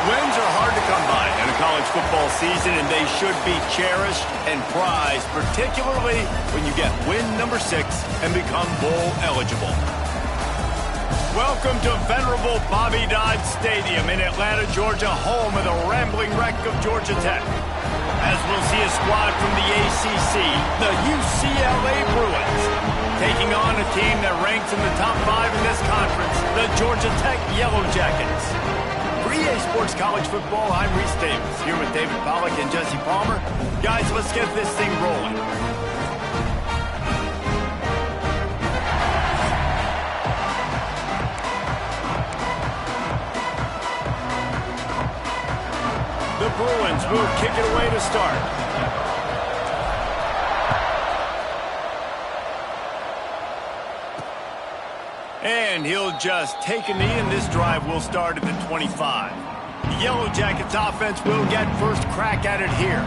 Wins are hard to come by in a college football season, and they should be cherished and prized, particularly when you get win number 6 and become bowl eligible. Welcome to venerable Bobby Dodd Stadium in Atlanta, Georgia, home of the rambling wreck of Georgia Tech. As we'll see a squad from the ACC, the UCLA Bruins, taking on a team that ranks in the top 5 in this conference, the Georgia Tech Yellow Jackets. For EA Sports College Football, I'm Reese Davis, here with David Pollack and Jesse Palmer. Guys, let's get this thing rolling. The Bruins will kick it away to start. And he'll just take a knee, and this drive will start at the 25. The Yellow Jackets offense will get first crack at it here.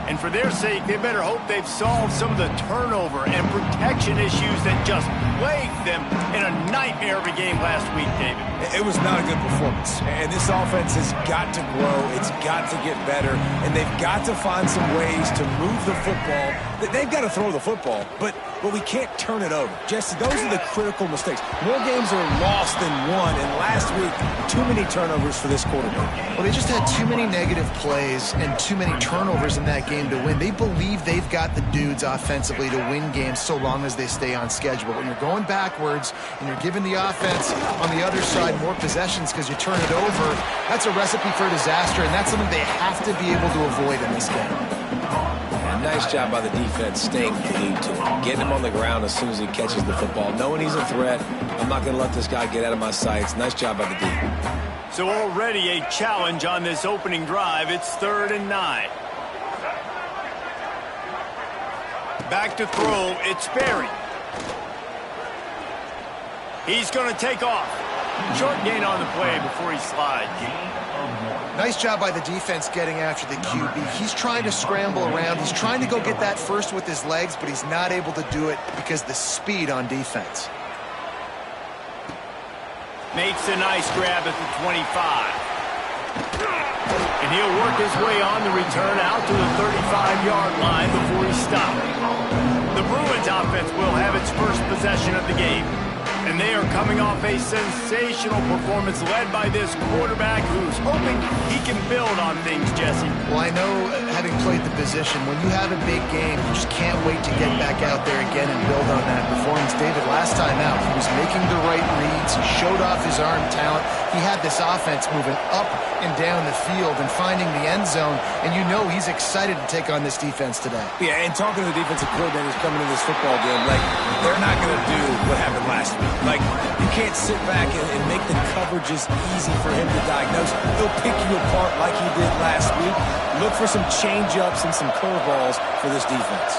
And for their sake, they better hope they've solved some of the turnover and protection issues that just plagued them in a nightmare of a game last week, David. It was not a good performance. And this offense has got to grow. It's got to get better. And they've got to find some ways to move the football. They've got to throw the football, but we can't turn it over. Jesse, those are the critical mistakes. More games are lost than won, and last week, too many turnovers for this quarterback. Well, they just had too many negative plays and too many turnovers in that game to win. They believe they've got the dudes offensively to win games so long as they stay on schedule. When you're going backwards and you're giving the offense on the other side more possessions because you turn it over, that's a recipe for disaster, and that's something they have to be able to avoid in this game. Nice job by the defense staying glued to him, getting him on the ground as soon as he catches the football, knowing he's a threat. I'm not going to let this guy get out of my sights. Nice job by the D. So already a challenge on this opening drive. It's 3rd and 9. Back to throw. It's Berry. He's going to take off. Short gain on the play before he slides. Nice job by the defense getting after the QB. He's trying to scramble around. He's trying to go get that first with his legs, but he's not able to do it because of the speed on defense. Makes a nice grab at the 25. And he'll work his way on the return out to the 35-yard line before he's stopped. The Bruins offense will have its first possession of the game. And they are coming off a sensational performance led by this quarterback who's hoping he can build on things, Jesse. Well, I know, having played the position, when you have a big game, you just can't wait to get back out there again and build on that performance. David, last time out, he was making the right reads. He showed off his arm talent. He had this offense moving up and down the field and finding the end zone. And you know he's excited to take on this defense today. Yeah, and talking to the defensive coordinators coming in this football game, like, they're not going to do what happened last week. Like, you can't sit back and make the coverages easy for him to diagnose. He'll pick you apart like he did last week. Look for some change-ups and some curveballs for this defense.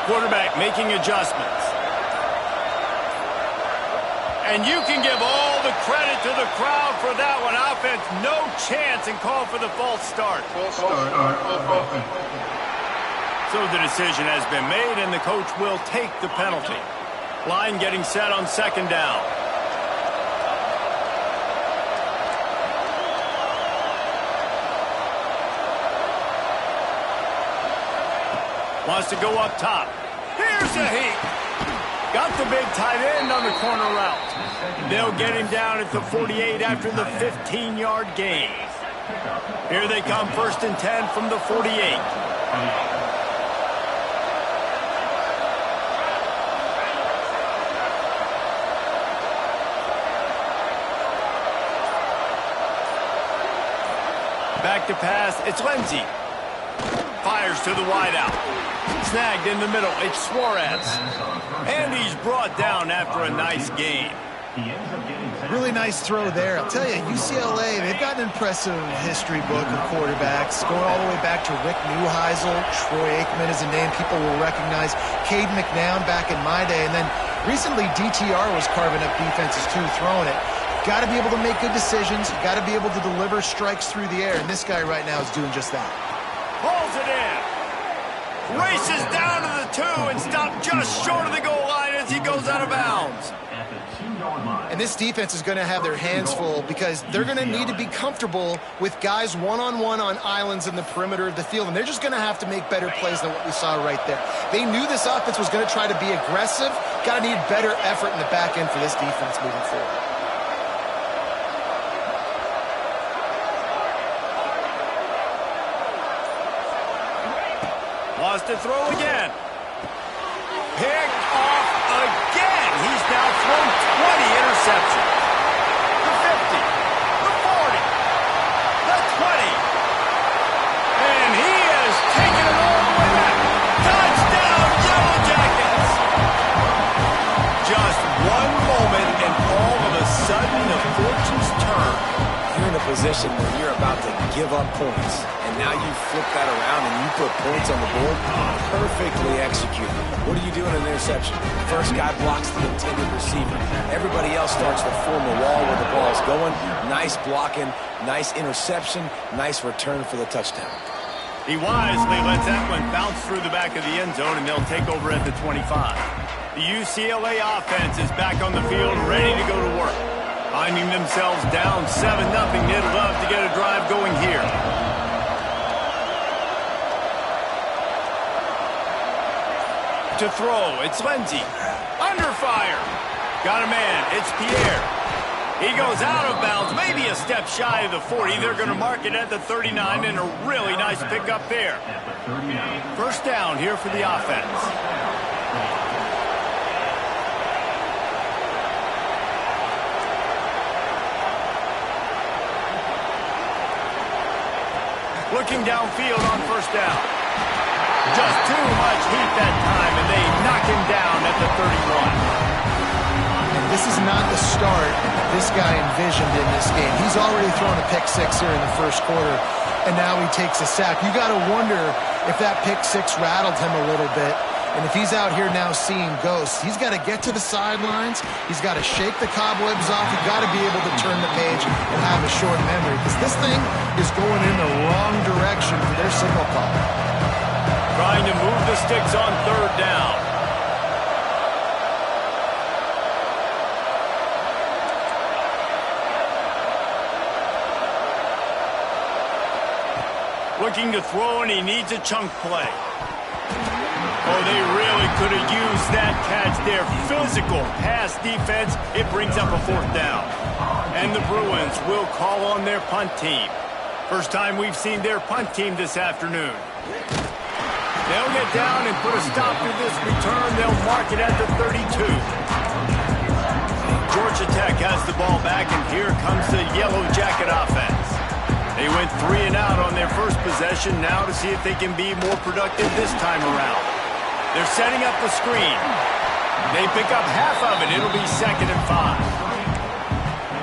Quarterback making adjustments. And you can give all the credit to the crowd for that one. Offense, no chance, and call for the false start. So the decision has been made, and the coach will take the penalty. Line getting set on 2nd down. Wants to go up top. Here's a heat. Got the big tight end on the corner route. They'll get him down at the 48 after the 15-yard gain. Here they come, 1st and 10 from the 48. Back to pass, it's Lindsey. Fires to the wideout. Snagged in the middle, it's Suarez. And he's brought down after a nice gain. Really nice throw there. I'll tell you, UCLA, they've got an impressive history book of quarterbacks, going all the way back to Rick Neuheisel. Troy Aikman is a name people will recognize. Cade McNown back in my day. And then recently, DTR was carving up defenses too, throwing it. Got to be able to make good decisions. Got to be able to deliver strikes through the air. And this guy right now is doing just that. Pulls it in. Races down to the 2 and stopped just short of the goal line as he goes out of bounds. And this defense is going to have their hands full because they're going to need to be comfortable with guys one-on-one on islands in the perimeter of the field. And they're just going to have to make better plays than what we saw right there. They knew this offense was going to try to be aggressive. Got to need better effort in the back end for this defense moving forward. Lost to throw again. Picked off again. He's now thrown 20 interceptions. The 50, the 40, the 20. And he has taken it all the way back. Touchdown, Yellow Jackets. Just one moment and all of a sudden the fortunes turn. You're in a position where you're about to give up points. And now you flip that around and you put points on the board. Perfectly executed. What do you do in an interception? First guy blocks the intended receiver. Everybody else starts to form a wall where the ball's going. Nice blocking, nice interception, nice return for the touchdown. He wisely lets that one bounce through the back of the end zone, and they'll take over at the 25. The UCLA offense is back on the field, ready to go to work. Finding themselves down 7-0, they'd love to get a drive going here. To throw, it's Lindsey. Under fire. Got a man, it's Pierre. He goes out of bounds, maybe a step shy of the 40. They're going to mark it at the 39, and a really nice pickup there. First down here for the offense. Looking downfield on first down. Just too much heat that time, and they knock him down at the 31. And this is not the start this guy envisioned in this game. He's already thrown a pick six here in the first quarter, and now he takes a sack. You got to wonder if that pick six rattled him a little bit. And if he's out here now seeing ghosts, he's got to get to the sidelines. He's got to shake the cobwebs off. He's got to be able to turn the page and have a short memory, because this thing is going in the wrong direction for their signal call. Trying to move the sticks on third down. Looking to throw, and he needs a chunk play. Oh, they really could have used that catch there. Physical pass defense. It brings up a fourth down. And the Bruins will call on their punt team. First time we've seen their punt team this afternoon. They'll get down and put a stop to this return. They'll mark it at the 32. Georgia Tech has the ball back, and here comes the Yellow Jacket offense. They went 3 and out on their first possession, now to see if they can be more productive this time around. They're setting up the screen. They pick up half of it. It'll be 2nd and 5.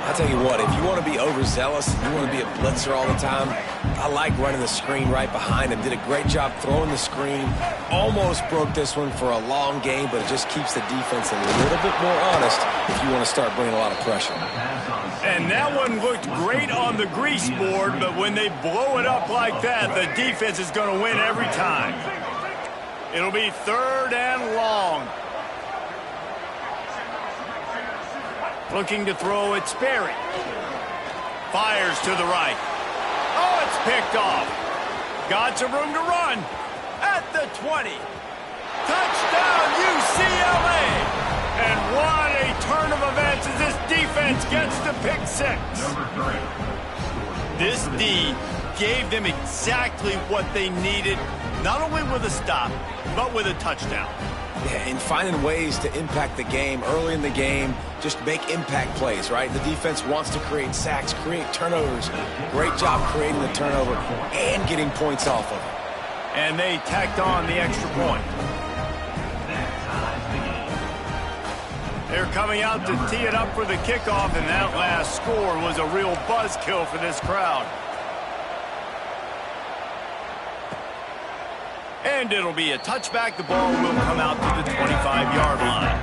I'll tell you what, if you want to be overzealous, you want to be a blitzer all the time, I like running the screen right behind him. Did a great job throwing the screen. Almost broke this one for a long game, but it just keeps the defense a little bit more honest if you want to start bringing a lot of pressure. And that one looked great on the grease board, but when they blow it up like that, the defense is going to win every time. It'll be 3rd and long. Looking to throw, it's Sperry. Fires to the right. Oh, it's picked off. Got some room to run. At the 20. Touchdown, UCLA. And what a turn of events as this defense gets the pick six. This D gave them exactly what they needed, not only with a stop, but with a touchdown. Yeah, and finding ways to impact the game early in the game, just make impact plays, right? The defense wants to create sacks, create turnovers. Great job creating the turnover and getting points off of it. And they tacked on the extra point. They're coming out to tee it up for the kickoff, and that last score was a real buzzkill for this crowd. And it'll be a touchback. The ball will come out to the 25-yard line.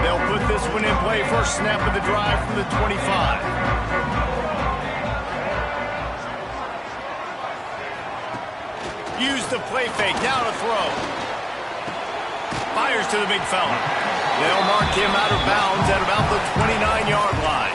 They'll put this one in play. First snap of the drive from the 25. Use the play fake. Now to throw. Fires to the big fella. They'll mark him out of bounds at about the 29-yard line.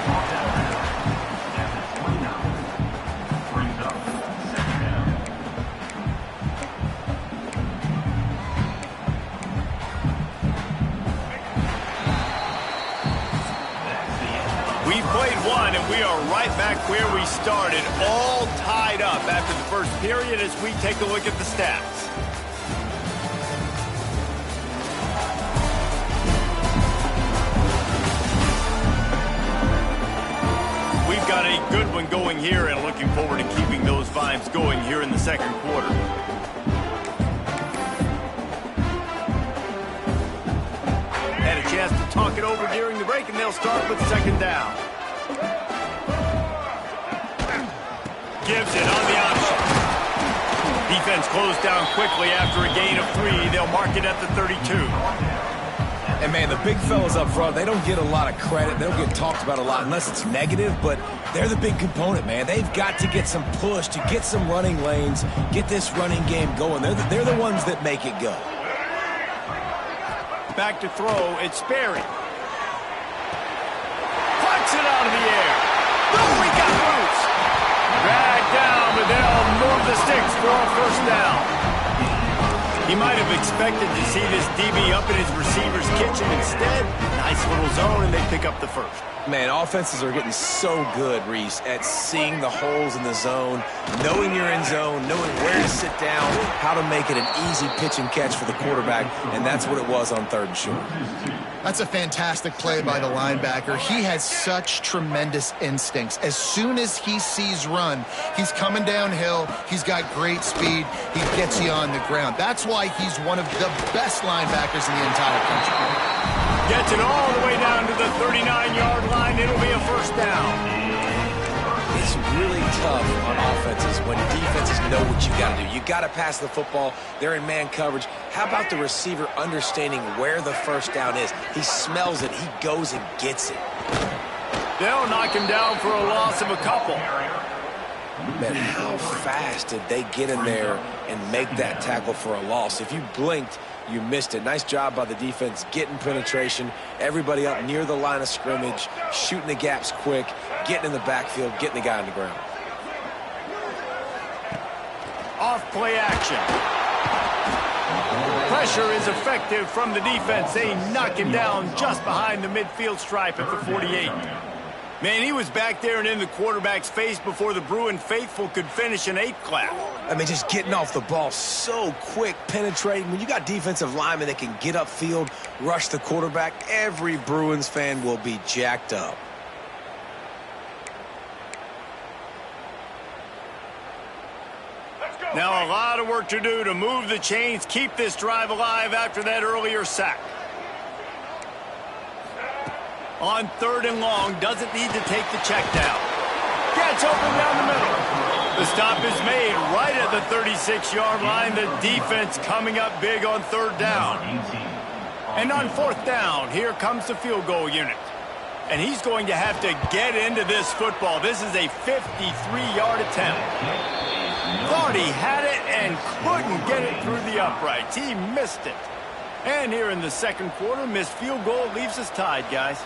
We've played one, and we are right back where we started, all tied up after the first period as we take a look at the stats. We've got a good one going here, and looking forward to keeping those vibes going here in the second quarter. Had a chance to talk it over during the break, and they'll start with second down. Gives it on the option. Defense closed down quickly after a gain of 3. They'll mark it at the 32. And, man, the big fellas up front, they don't get a lot of credit. They don't get talked about a lot unless it's negative, but they're the big component, man. They've got to get some push to get some running lanes, get this running game going. They're the ones that make it go. Back to throw, it's Sperry. Plucks it out of the air. Oh, we got loose. Drag down, but they'll move the sticks for a first down. He might have expected to see this DB up in his receiver's kitchen. Instead, nice little zone, and they pick up the first. Man, offenses are getting so good, Reese, at seeing the holes in the zone, knowing you're in zone, knowing where to sit down, how to make it an easy pitch and catch for the quarterback, and that's what it was on 3rd and short. That's a fantastic play by the linebacker. He has such tremendous instincts. As soon as he sees run, he's coming downhill. He's got great speed. He gets you on the ground. That's why he's one of the best linebackers in the entire country. Gets it all the way down to the 39-yard line. It'll be a first down. It's really tough on offenses when defenses know what you got to do. You got to pass the football. They're in man coverage. How about the receiver understanding where the first down is? He smells it. He goes and gets it. They'll knock him down for a loss of a couple. Man, how fast did they get in there and make that tackle for a loss? If you blinked, you missed it. Nice job by the defense getting penetration. Everybody up near the line of scrimmage, shooting the gaps quick, getting in the backfield, getting the guy on the ground. Off play action. Pressure is effective from the defense. They knock him down just behind the midfield stripe at the 48. Man, he was back there and in the quarterback's face before the Bruin faithful could finish an 8 clap. I mean, just getting off the ball so quick, penetrating. When you got defensive linemen that can get upfield, rush the quarterback, every Bruins fan will be jacked up. Now a lot of work to do to move the chains, keep this drive alive after that earlier sack. On 3rd and long, doesn't need to take the check down. Gets open down the middle. The stop is made right at the 36-yard line. The defense coming up big on 3rd down. And on 4th down, here comes the field goal unit. And he's going to have to get into this football. This is a 53-yard attempt. Thought he had it and couldn't get it through the uprights. He missed it. And here in the second quarter, missed field goal leaves us tied, guys.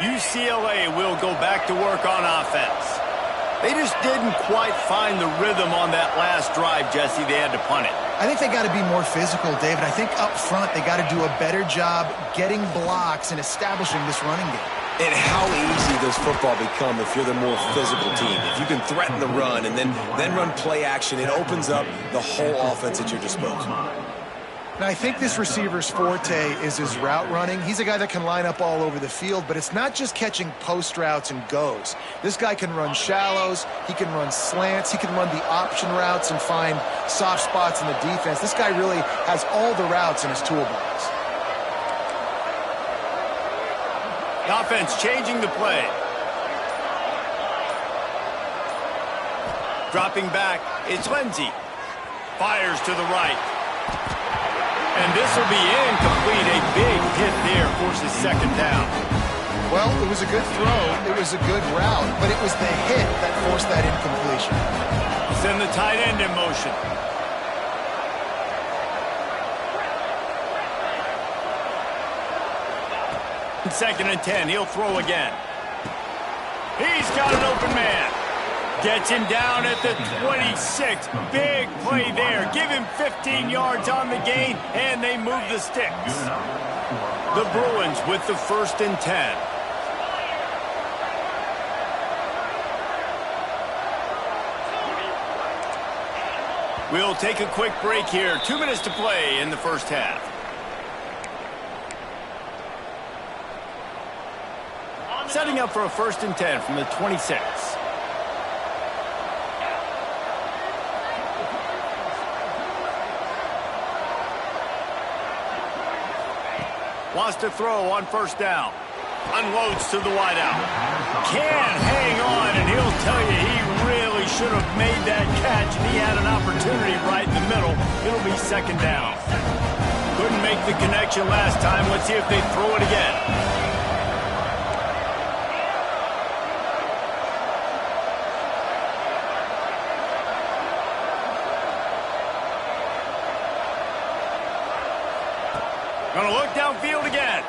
UCLA will go back to work on offense. They just didn't quite find the rhythm on that last drive, Jesse. They had to punt it. I think they got to be more physical, David. I think up front they got to do a better job getting blocks and establishing this running game. And how easy does football become if you're the more physical team? If you can threaten the run and then run play action, it opens up the whole offense at your disposal. And I think this receiver's forte is his route running. He's a guy that can line up all over the field, but it's not just catching post routes and goes. This guy can run shallows, he can run slants, he can run the option routes and find soft spots in the defense. This guy really has all the routes in his toolbox. The offense changing the play. Dropping back, it's Lindsey. Fires to the right. And this will be incomplete. A big hit there forces second down. Well, it was a good throw. It was a good route, but it was the hit that forced that incompletion. Send the tight end in motion. Second and 10. He'll throw again. He's got an open man. Gets him down at the 26. Big play there. Give him 15 yards on the gain, and they move the sticks. The Bruins with the 1st and 10. We'll take a quick break here. 2 minutes to play in the first half. Setting up for a 1st and 10 from the 26. Wants to throw on 1st down. Unloads to the wideout. Can't hang on, and he'll tell you he really should have made that catch, and he had an opportunity right in the middle. It'll be 2nd down. Couldn't make the connection last time. Let's see if they throw it again. Gonna look downfield again.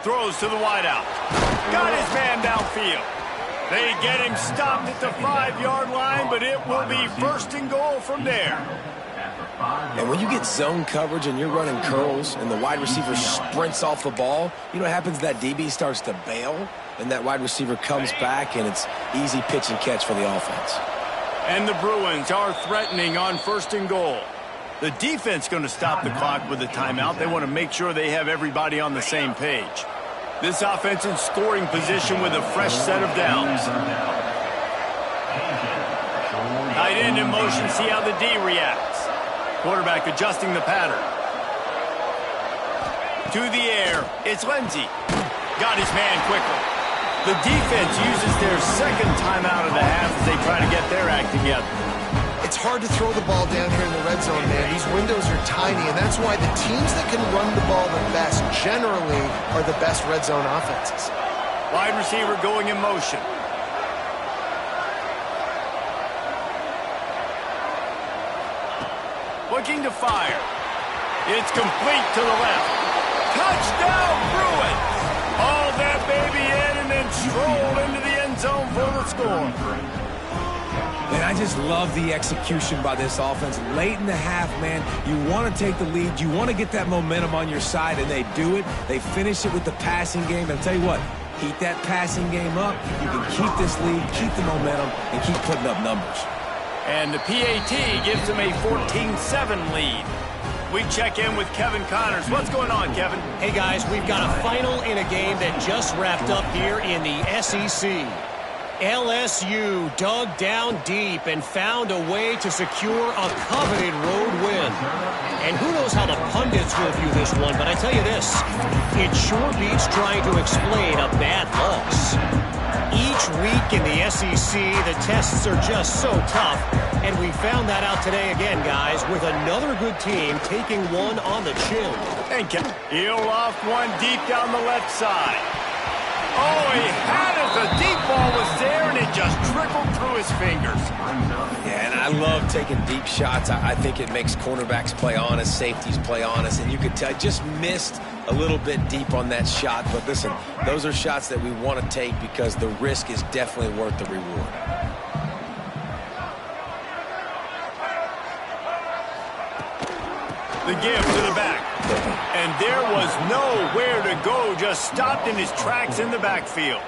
Throws to the wideout. Got his man downfield. They get him stopped at the 5-yard line, but it will be 1st and goal from there. And when you get zone coverage and you're running curls and the wide receiver sprints off the ball, you know what happens? That DB starts to bail, and that wide receiver comes back, and it's easy pitch and catch for the offense. And the Bruins are threatening on 1st and goal. The defense going to stop the clock with a timeout. They want to make sure they have everybody on the same page. This offense in scoring position with a fresh set of downs. Tight end in motion, see how the D reacts. Quarterback adjusting the pattern. To the air, it's Lindsey. Got his man quickly. The defense uses their 2nd timeout of the half as they try to get their act together. It's hard to throw the ball down here in the red zone, man. These windows are tiny, and that's why the teams that can run the ball the best generally are the best red zone offenses. Wide receiver going in motion. Looking to fire. It's complete to the left. Touchdown, Bruins! Hauled that baby in and then strolled into the end zone for the score. And I just love the execution by this offense. Late in the half, man, you want to take the lead. You want to get that momentum on your side, and they do it. They finish it with the passing game. And I'll tell you what, keep that passing game up. You can keep this lead, keep the momentum, and keep putting up numbers. And the PAT gives them a 14-7 lead. We check in with Kevin Connors. What's going on, Kevin? Hey, guys, we've got a final in a game that just wrapped up here in the SEC. LSU dug down deep and found a way to secure a coveted road win. And who knows how the pundits will view this one, but I tell you this, it sure beats trying to explain a bad loss. Each week in the SEC, the tests are just so tough, and we found that out today again, guys, with another good team taking one on the chin. Thank you. He'll off one deep down the left side. Oh, he had it. The deep ball was there, and it just trickled through his fingers. Yeah, and I love taking deep shots. I think it makes cornerbacks play honest, safeties play honest, and you could tell just missed a little bit deep on that shot. But listen, those are shots that we want to take because the risk is definitely worth the reward. The give to the back. And there was nowhere to go, just stopped in his tracks in the backfield.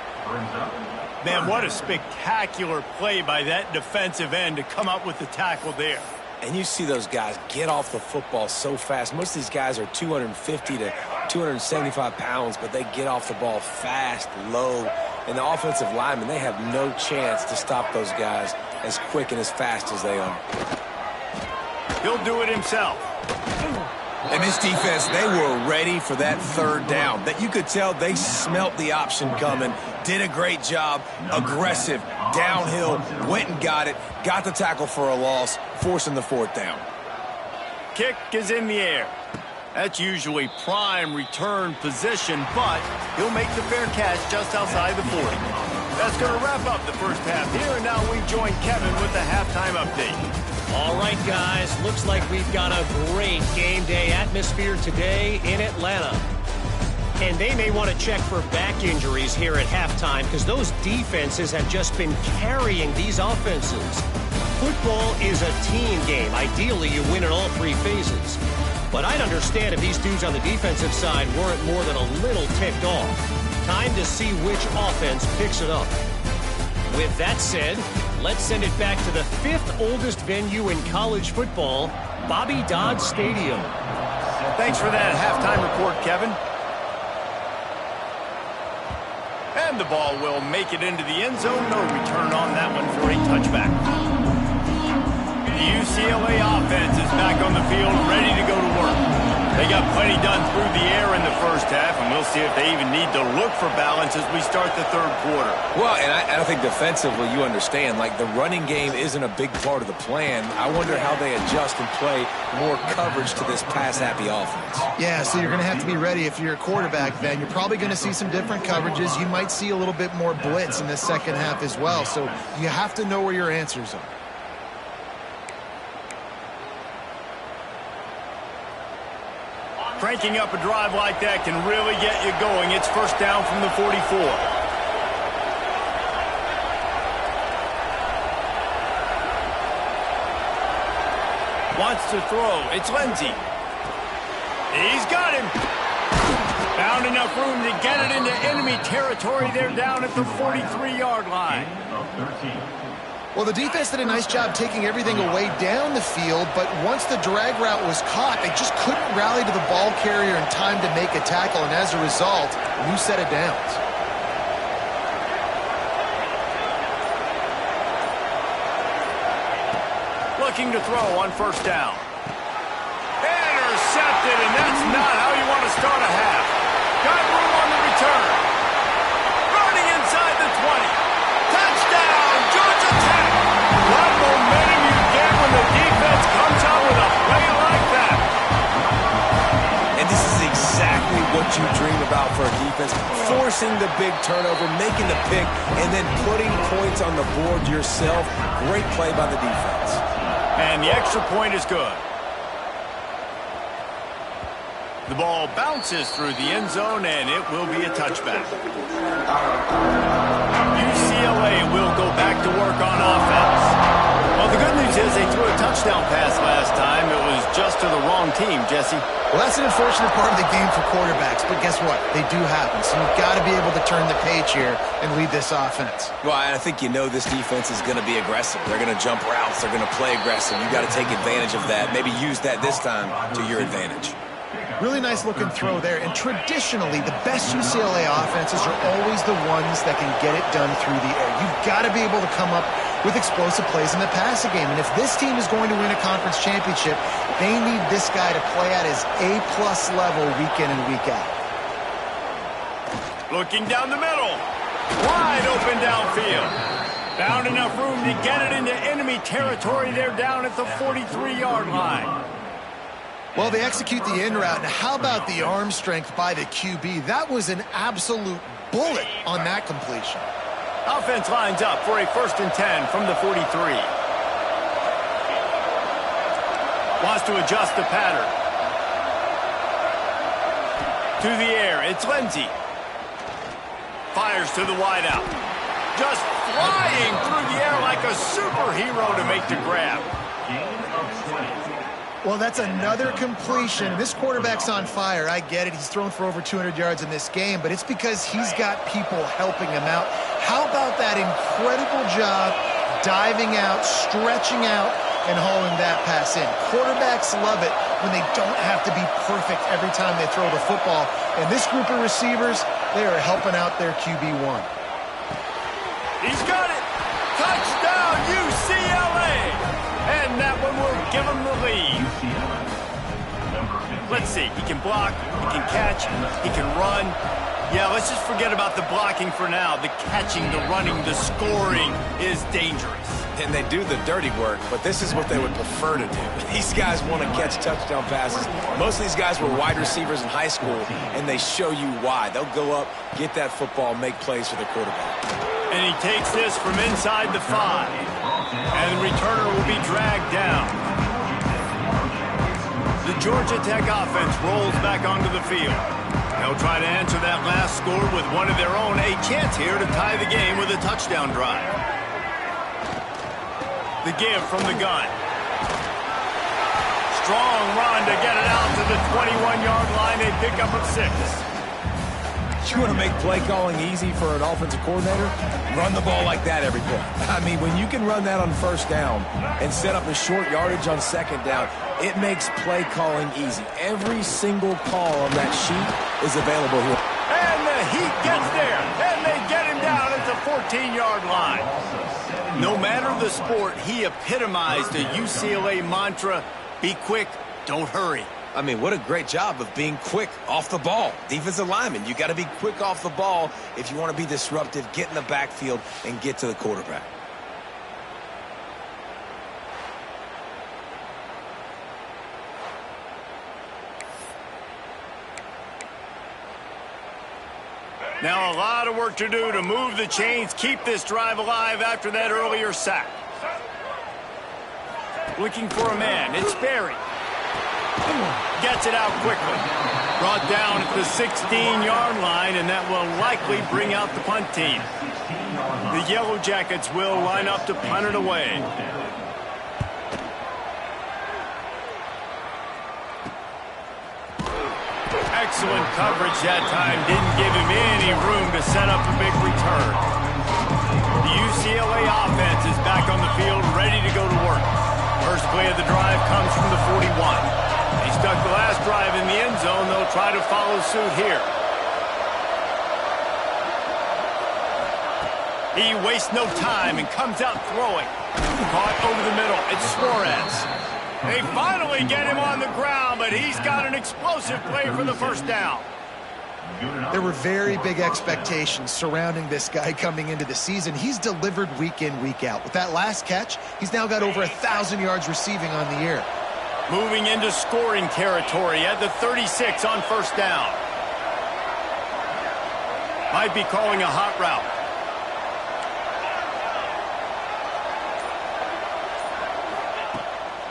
Man, what a spectacular play by that defensive end to come up with the tackle there. And you see those guys get off the football so fast. Most of these guys are 250 to 275 pounds, but they get off the ball fast, low. And the offensive linemen, they have no chance to stop those guys as quick and as fast as they are. He'll do it himself. And this defense, they were ready for that third down. That you could tell they smelt the option coming, did a great job, aggressive, downhill, went and got it, got the tackle for a loss, forcing the fourth down. Kick is in the air. That's usually prime return position, but he'll make the fair catch just outside the 40. That's going to wrap up the first half here, and now we join Kevin with the halftime update. All right, guys, looks like we've got a great game day atmosphere today in Atlanta. And they may want to check for back injuries here at halftime because those defenses have just been carrying these offenses. Football is a team game. Ideally, you win in all three phases. But I'd understand if these dudes on the defensive side weren't more than a little ticked off. Time to see which offense picks it up. With that said, let's send it back to the fifth oldest venue in college football, Bobby Dodd Stadium. Thanks for that halftime report, Kevin. And the ball will make it into the end zone. No return on that one for a touchback. The UCLA offense is back on the field, ready to go to work. They got plenty done through the air in the first half, and we'll see if they even need to look for balance as we start the third quarter. Well, and I think defensively, you understand, like the running game isn't a big part of the plan. I wonder how they adjust and play more coverage to this pass-happy offense. Yeah, so you're going to have to be ready if you're a quarterback, then. You're probably going to see some different coverages. You might see a little bit more blitz in the second half as well, so you have to know where your answers are. Cranking up a drive like that can really get you going. It's first down from the 44. Wants to throw. It's Lindsey. He's got him. Found enough room to get it into enemy territory. They're down at the 43-yard line. Well, the defense did a nice job taking everything away down the field, but once the drag route was caught, they just couldn't rally to the ball carrier in time to make a tackle, and as a result, a new set of downs. Looking to throw on first down. Intercepted, and that's not how you want to start a half. Got room on the return. Running inside the 20. Touchdown, Georgia Tech. What momentum you get when the defense comes out with a play like that. And this is exactly what you dream about for a defense. Forcing the big turnover, making the pick, and then putting points on the board yourself. Great play by the defense. And the extra point is good. The ball bounces through the end zone, and it will be a touchback. UCLA will go back to work on offense. Well, the good news is they threw a touchdown pass last time. It was just to the wrong team, Jesse. Well, that's an unfortunate part of the game for quarterbacks, but guess what? They do happen, so you've got to be able to turn the page here and lead this offense. Well, I think you know this defense is going to be aggressive. They're going to jump routes. They're going to play aggressive. You've got to take advantage of that. Maybe use that this time to your advantage. Really nice looking throw there, and traditionally the best UCLA offenses are always the ones that can get it done through the air. You've got to be able to come up with explosive plays in the passing game, and if this team is going to win a conference championship, they need this guy to play at his A-plus level week in and week out. Looking down the middle. Wide open downfield. Found enough room to get it into enemy territory. They're down at the 43-yard line. Well, they execute the in route. Now, how about the arm strength by the QB? That was an absolute bullet on that completion. Offense lines up for a 1st and 10 from the 43. Wants to adjust the pattern. To the air, it's Lindsey. Fires to the wideout. Just flying through the air like a superhero to make the grab. Well, that's another completion. This quarterback's on fire. I get it. He's thrown for over 200 yards in this game, but it's because he's got people helping him out. How about that incredible job diving out, stretching out, and hauling that pass in. Quarterbacks love it when they don't have to be perfect every time they throw the football. And this group of receivers, they are helping out their QB1. He's got it. Touchdown, UCLA. And that one will give him the lead. Let's see. He can block, he can catch, he can run. Yeah, let's just forget about the blocking for now. The catching, the running, the scoring is dangerous. And they do the dirty work, but this is what they would prefer to do. These guys want to catch touchdown passes. Most of these guys were wide receivers in high school, and they show you why. They'll go up, get that football, make plays for the quarterback. And he takes this from inside the 5. And the returner will be dragged down. The Georgia Tech offense rolls back onto the field. They'll try to answer that last score with one of their own. A chance here to tie the game with a touchdown drive. The give from the gun. Strong run to get it out to the 21-yard line. They pick up a 6. You want to make play calling easy for an offensive coordinator? Run the ball like that every play. I mean, when you can run that on first down and set up a short yardage on second down, it makes play calling easy. Every single call on that sheet is available here. And the Heat gets there, and they get him down at the 14-yard line. No matter the sport, he epitomized a UCLA mantra, be quick, don't hurry. I mean, what a great job of being quick off the ball. Defensive lineman, you got to be quick off the ball if you want to be disruptive, get in the backfield, and get to the quarterback. Now a lot of work to do to move the chains, keep this drive alive after that earlier sack. Looking for a man, it's Berry. Gets it out quickly. Brought down at the 16-yard line, and that will likely bring out the punt team. The Yellow Jackets will line up to punt it away. Excellent coverage that time. Didn't give him any room to set up a big return. The UCLA offense is back on the field, ready to go to work. First play of the drive comes from the 41. He stuck the last drive in the end zone. They'll try to follow suit here. He wastes no time and comes out throwing. Caught over the middle. It's Suarez. They finally get him on the ground, but he's got an explosive play for the first down. There were very big expectations surrounding this guy coming into the season. He's delivered week in, week out. With that last catch, he's now got over 1,000 yards receiving on the year. Moving into scoring territory at the 36 on first down. Might be calling a hot route.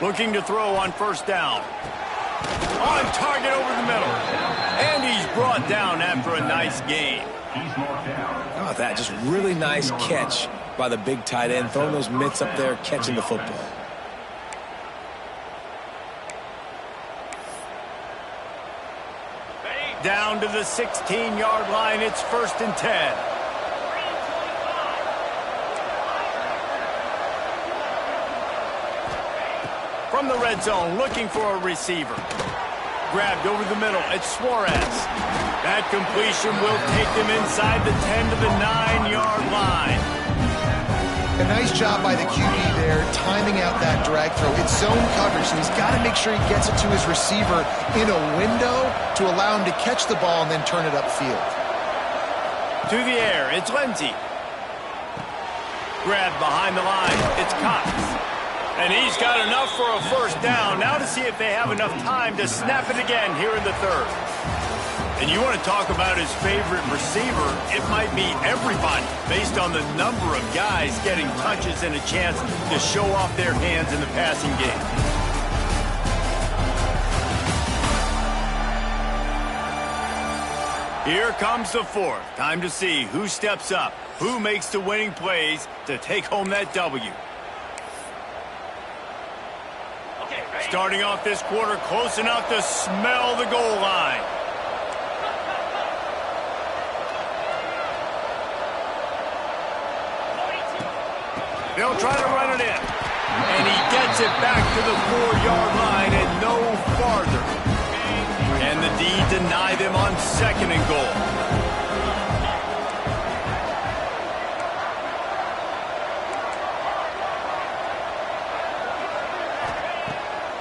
Looking to throw on first down. On target over the middle. And he's brought down after a nice gain. How about that? Just really nice catch by the big tight end. Throwing those mitts up there, catching the football. Down to the 16-yard line. It's 1st and 10. From the red zone, looking for a receiver. Grabbed over the middle. It's Suarez. That completion will take them inside the 10 to the 9-yard line. A nice job by the QB there, timing out that drag throw. It's zone coverage, so he's got to make sure he gets it to his receiver in a window to allow him to catch the ball and then turn it upfield. To the air, it's Lindsey. Grabbed behind the line, it's Cox. And he's got enough for a first down. Now to see if they have enough time to snap it again here in the 3rd. And you want to talk about his favorite receiver, it might be everybody based on the number of guys getting touches and a chance to show off their hands in the passing game. Here comes the 4th. Time to see who steps up, who makes the winning plays to take home that W. Starting off this quarter close enough to smell the goal line. They'll try to run it in. And he gets it back to the 4-yard line and no farther. And the D deny them on 2nd and goal.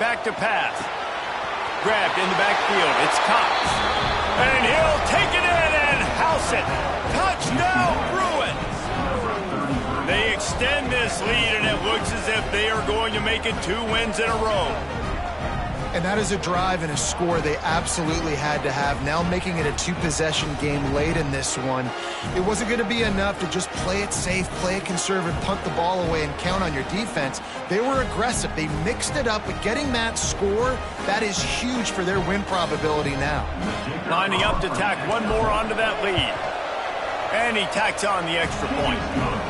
Back to pass. Grabbed in the backfield. It's Cox. And he'll take it in and house it. Touchdown, Bruins. They extend this lead, and it looks as if they are going to make it 2 wins in a row. And that is a drive and a score they absolutely had to have. Now making it a 2-possession game late in this one. It wasn't going to be enough to just play it safe, play it conservative, punt the ball away, and count on your defense. They were aggressive. They mixed it up, but getting that score, that is huge for their win probability now. Lining up to tack one more onto that lead. And he tacks on the extra point.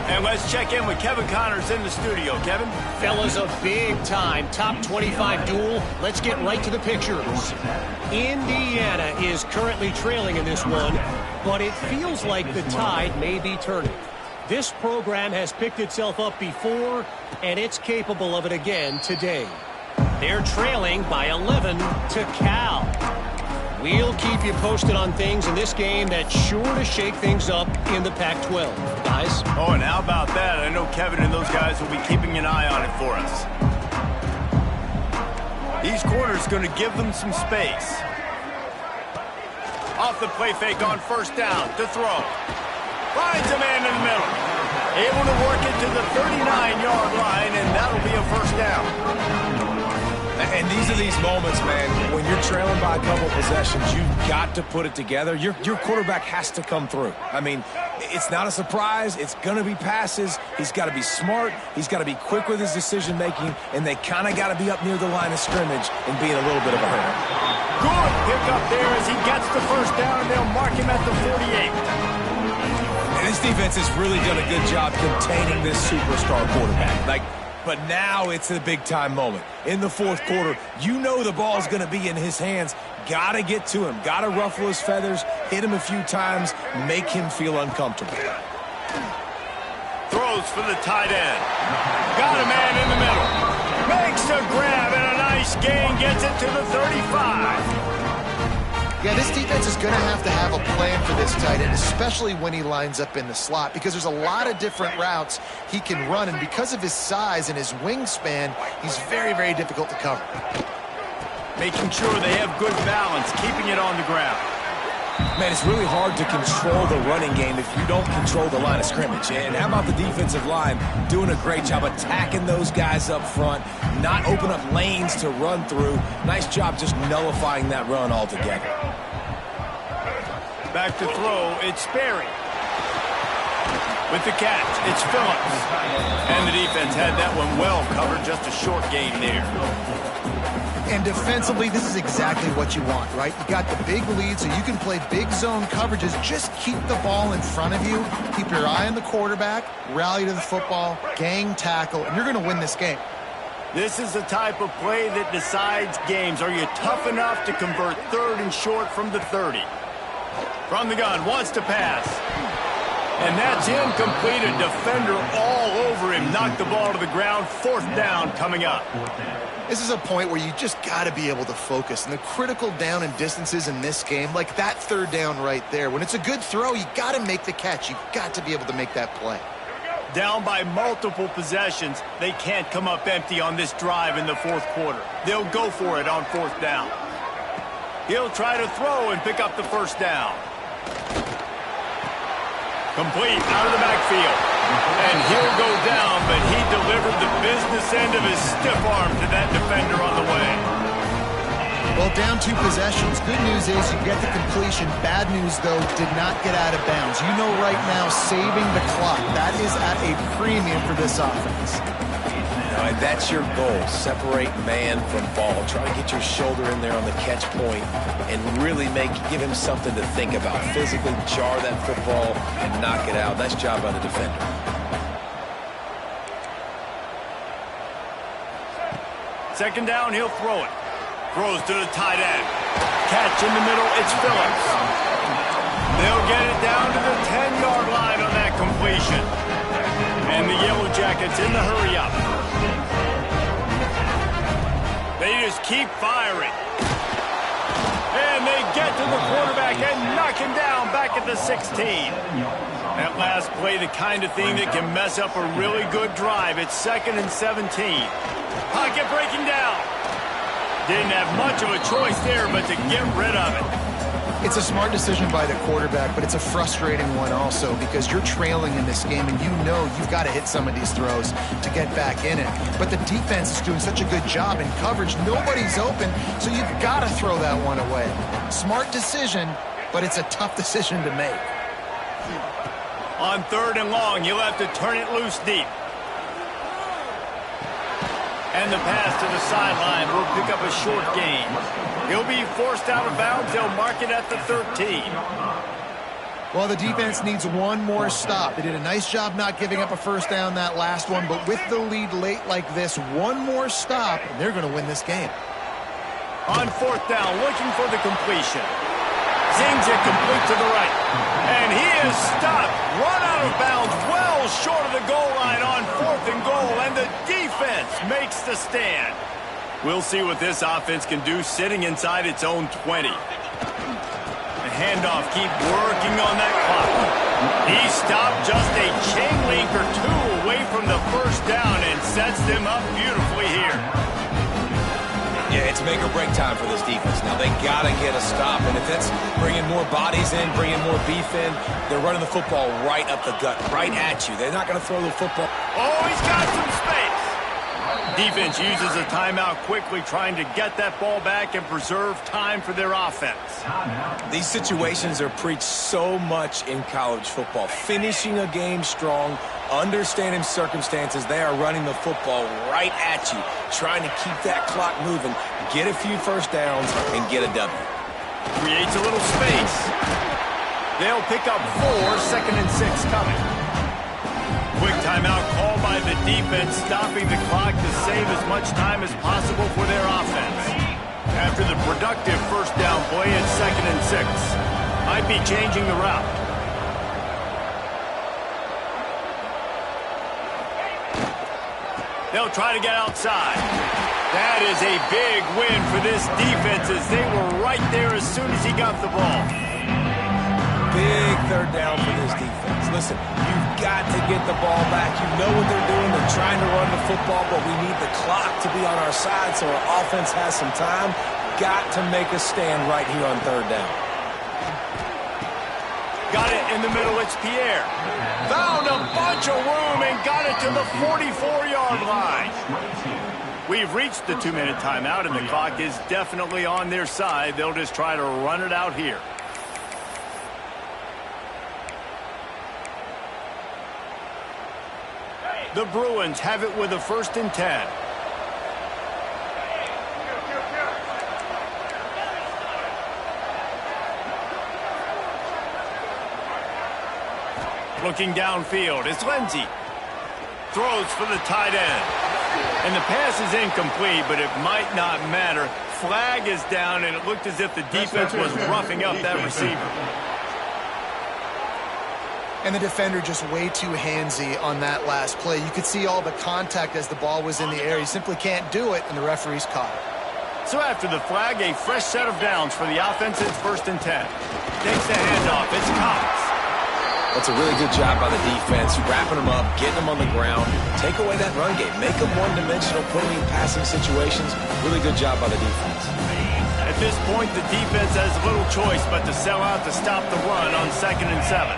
And let's check in with Kevin Connors in the studio. Kevin? Fellas, a big-time top 25 duel. Let's get right to the pictures. Indiana is currently trailing in this one, but it feels like the tide may be turning. This program has picked itself up before, and it's capable of it again today. They're trailing by 11 to Cal. We'll keep you posted on things in this game that's sure to shake things up in the Pac-12. Guys? Oh, and how about that? I know Kevin and those guys will be keeping an eye on it for us. These corners going to give them some space. Off the play fake on 1st down to throw. Finds a man in the middle. Able to work it to the 39-yard line, and that'll be a 1st down. And these are these moments, man, when you're trailing by a couple possessions, you've got to put it together. Your quarterback has to come through. I mean, it's not a surprise. It's going to be passes. He's got to be smart. He's got to be quick with his decision-making, and they kind of got to be up near the line of scrimmage and be in a little bit of a hurry. Good pick up there as he gets the 1st down, and they'll mark him at the 48. And this defense has really done a good job containing this superstar quarterback. But now it's a big-time moment. In the 4th quarter, you know the ball's going to be in his hands. Got to get to him. Got to ruffle his feathers, hit him a few times, make him feel uncomfortable. Throws for the tight end. Got a man in the middle. Makes a grab and a nice gain. Gets it to the 35. Yeah, this defense is going to have a plan for this tight end, especially when he lines up in the slot, because there's a lot of different routes he can run, and because of his size and his wingspan, he's very, very difficult to cover. Making sure they have good balance, keeping it on the ground. Man, it's really hard to control the running game if you don't control the line of scrimmage. And how about the defensive line doing a great job attacking those guys up front, not open up lanes to run through. Nice job just nullifying that run altogether. Back to throw, it's Sperry. With the catch, it's Phillips. And the defense had that one well covered, just a short gain there. And defensively, this is exactly what you want, right? You got the big lead, so you can play big zone coverages. Just keep the ball in front of you. Keep your eye on the quarterback, rally to the football, gang tackle, and you're going to win this game. This is the type of play that decides games. Are you tough enough to convert 3rd and short from the 30? From the gun, wants to pass. And that's incomplete. A defender all over him. Knocked the ball to the ground. 4th down coming up. This is a point where you just got to be able to focus. And the critical down and distances in this game, like that 3rd down right there, when it's a good throw, you got to make the catch. You've got to be able to make that play. Down by multiple possessions, they can't come up empty on this drive in the 4th quarter. They'll go for it on 4th down. He'll try to throw and pick up the 1st down. Complete out of the backfield. And he'll go down, but he delivered the business end of his stiff arm to that defender on the way. Well, down 2 possessions. Good news is you get the completion. Bad news, though, did not get out of bounds. You know right now, saving the clock, that is at a premium for this offense. All right, that's your goal. Separate man from ball. Try to get your shoulder in there on the catch point and really give him something to think about. Physically jar that football and knock it out. Nice job by the defender. Second down, he'll throw it. Throws to the tight end. Catch in the middle, it's Phillips. They'll get it down to the 10-yard line on that completion. And the Yellow Jackets in the hurry-up. They just keep firing. And they get to the quarterback and knock him down back at the 16. That last play, the kind of thing that can mess up a really good drive. It's 2nd and 17. Pocket breaking down. Didn't have much of a choice there but to get rid of it. It's a smart decision by the quarterback, but it's a frustrating one also because you're trailing in this game and you know you've got to hit some of these throws to get back in it. But the defense is doing such a good job in coverage. Nobody's open, so you've got to throw that one away. Smart decision, but it's a tough decision to make. On 3rd and long, you'll have to turn it loose deep. And the pass to the sideline will pick up a short gain. He'll be forced out of bounds. They'll mark it at the 13. Well, the defense needs one more stop. They did a nice job not giving up a first down that last one, but with the lead late like this, one more stop, and they're going to win this game. On 4th down, looking for the completion. Zings it complete to the right. And he is stopped. Run out of bounds well short of the goal line on 4th and goal. And the defense makes the stand. We'll see what this offense can do sitting inside its own 20. The handoff keep working on that clock. He stopped just a chain link or two away from the first down and sets them up beautifully here. Yeah, it's make or break time for this defense. Now, they got to get a stop, and if it's bringing more bodies in, bringing more beef in, they're running the football right up the gut, right at you. They're not going to throw the football. Oh, he's got some space. Defense uses a timeout quickly, trying to get that ball back and preserve time for their offense. These situations are preached so much in college football. Finishing a game strong, understanding circumstances, they are running the football right at you, trying to keep that clock moving, get a few first downs, and get a W. Creates a little space. They'll pick up 4, 2nd and 6 coming. Quick timeout called by the defense, stopping the clock to save as much time as possible for their offense. After the productive first down play at 2nd and 6. Might be changing the route. They'll try to get outside. That is a big win for this defense as they were right there as soon as he got the ball. Big 3rd down for this defense. Listen, you've got to get the ball back. You know what they're doing. They're trying to run the football, but we need the clock to be on our side so our offense has some time. Got to make a stand right here on 3rd down. Got it in the middle. It's Pierre. Found a bunch of room and got it to the 44-yard line. We've reached the 2-minute timeout, and the clock is definitely on their side. They'll just try to run it out here. The Bruins have it with a 1st and 10. Looking downfield, it's Lindsey. Throws for the tight end. And the pass is incomplete, but it might not matter. Flag is down, and it looked as if the defense was roughing up that receiver. And the defender just way too handsy on that last play. You could see all the contact as the ball was in the air. He simply can't do it, and the referee's caught it. So after the flag, a fresh set of downs for the offense. It's 1st and 10. Takes the handoff. It's Cox. That's a really good job by the defense, wrapping them up, getting them on the ground, take away that run game, make them one-dimensional, put them in passing situations. Really good job by the defense. At this point, the defense has little choice but to sell out to stop the run on 2nd and 7.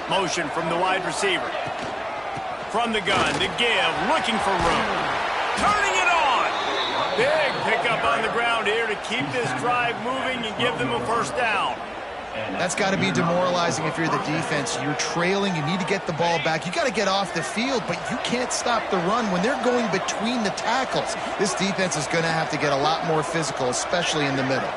Motion from the wide receiver. From the gun, the give, looking for room. Turning it on! Big pickup on the ground here to keep this drive moving and give them a first down. That's got to be demoralizing if you're the defense. You're trailing, you need to get the ball back. You got to get off the field, but you can't stop the run when they're going between the tackles. This defense is going to have to get a lot more physical, especially in the middle.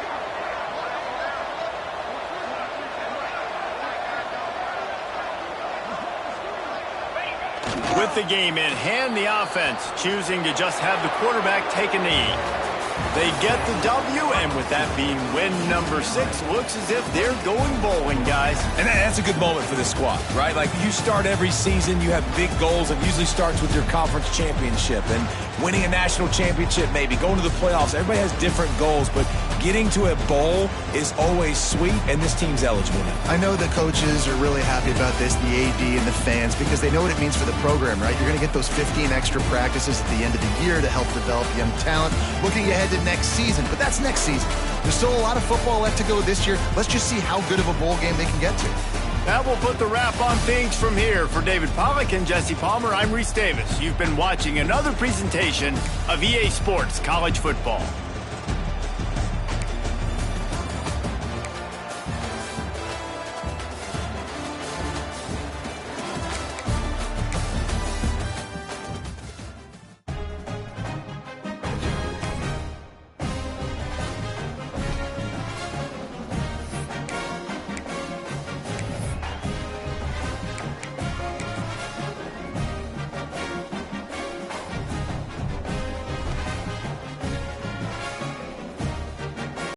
With the game in hand, the offense choosing to just have the quarterback take a knee. They get the W, and with that being win number 6, looks as if they're going bowling, guys. And that's a good moment for this squad, right? Like, you start every season, you have big goals. It usually starts with your conference championship and winning a national championship, maybe going to the playoffs. Everybody has different goals, but getting to a bowl is always sweet, and this team's eligible now. I know the coaches are really happy about this, the AD and the fans, because they know what it means for the program, right? You're going to get those 15 extra practices at the end of the year to help develop young talent. Looking ahead to next season, but that's next season. There's still a lot of football left to go this year. Let's just see how good of a bowl game they can get to. That will put the wrap on things from here. For David Pollack and Jesse Palmer, I'm Reese Davis. You've been watching another presentation of EA Sports College Football.